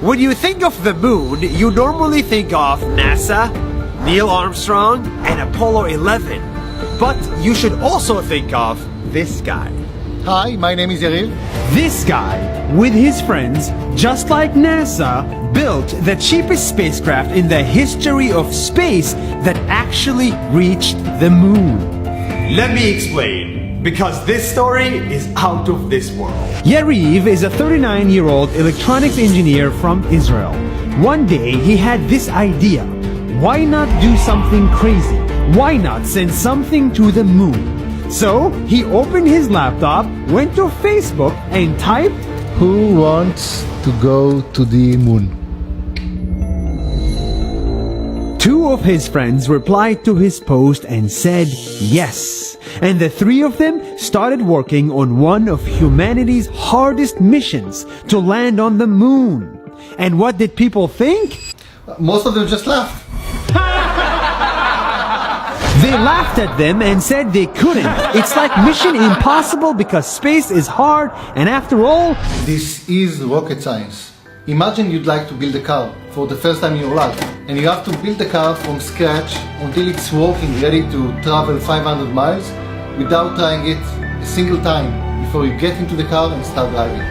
When you think of the moon, you normally think of NASA, Neil Armstrong, and Apollo 11. But you should also think of this guy. Hi, my name is Yariv. This guy, with his friends, just like NASA, built the cheapest spacecraft in the history of space that actually reached the moon. Let me explain, because this story is out of this world. Yariv is a 39-year-old electronics engineer from Israel. One day he had this idea. Why not do something crazy? Why not send something to the moon? So he opened his laptop, went to Facebook and typed, Who wants to go to the moon? Two of his friends replied to his post and said yes. And the three of them started working on one of humanity's hardest missions, to land on the moon. And what did people think? Most of them just laughed. They laughed at them and said they couldn't. It's like Mission Impossible because space is hard, and after all, This is rocket science. Imagine you'd like to build a car for the first time in your life, and you have to build the car from scratch until it's working, ready to travel 500 miles without trying it a single time before you get into the car and start driving.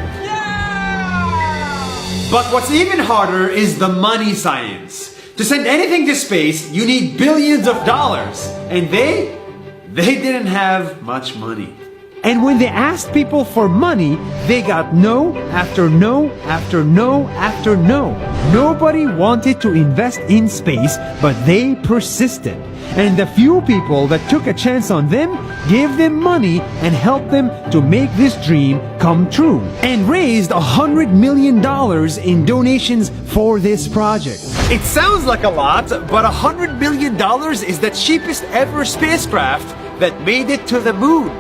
But what's even harder is the money science. To send anything to space, you need billions of dollars. And they didn't have much money. and when they asked people for money, they got no after no after no after no. Nobody wanted to invest in space, but they persisted. And the few people that took a chance on them gave them money and helped them to make this dream come true, and raised $100 million in donations for this project. It sounds like a lot, but $100 million is the cheapest ever spacecraft that made it to the moon.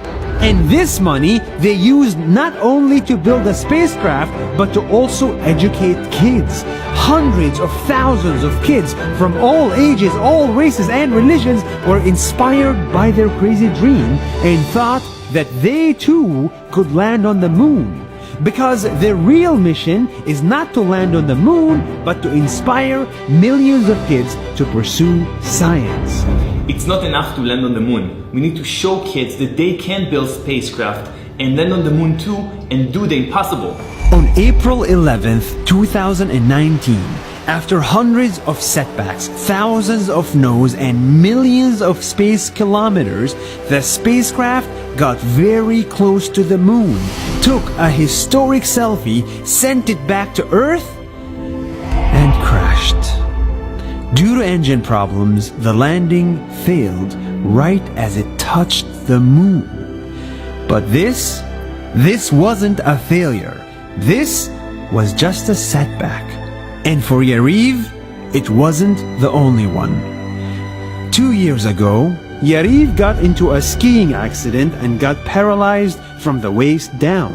And this money they used not only to build a spacecraft, but to also educate kids. Hundreds of thousands of kids from all ages, all races and religions were inspired by their crazy dream and thought that they too could land on the moon. Because their real mission is not to land on the moon, but to inspire millions of kids to pursue science. It's not enough to land on the moon. We need to show kids that they can build spacecraft and land on the moon too and do the impossible. On April 11th, 2019, after hundreds of setbacks, thousands of no's, and millions of space kilometers, the spacecraft got very close to the moon, took a historic selfie, sent it back to Earth, and crashed. Due to engine problems, the landing failed right as it touched the moon. But this wasn't a failure. This was just a setback. And for Yariv, it wasn't the only one. 2 years ago, Yariv got into a skiing accident and got paralyzed from the waist down.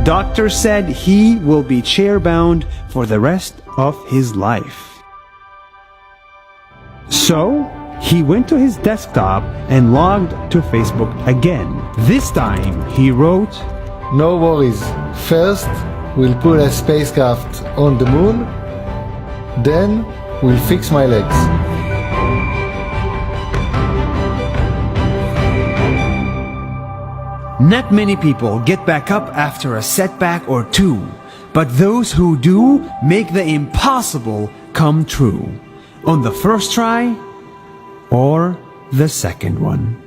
Doctors said he will be chair-bound for the rest of his life. So, he went to his desktop and logged to Facebook again. This time, he wrote, No worries. First, we'll put a spacecraft on the moon. Then, we'll fix my legs. Not many people get back up after a setback or two, but those who do make the impossible come true. On the first try or the second one.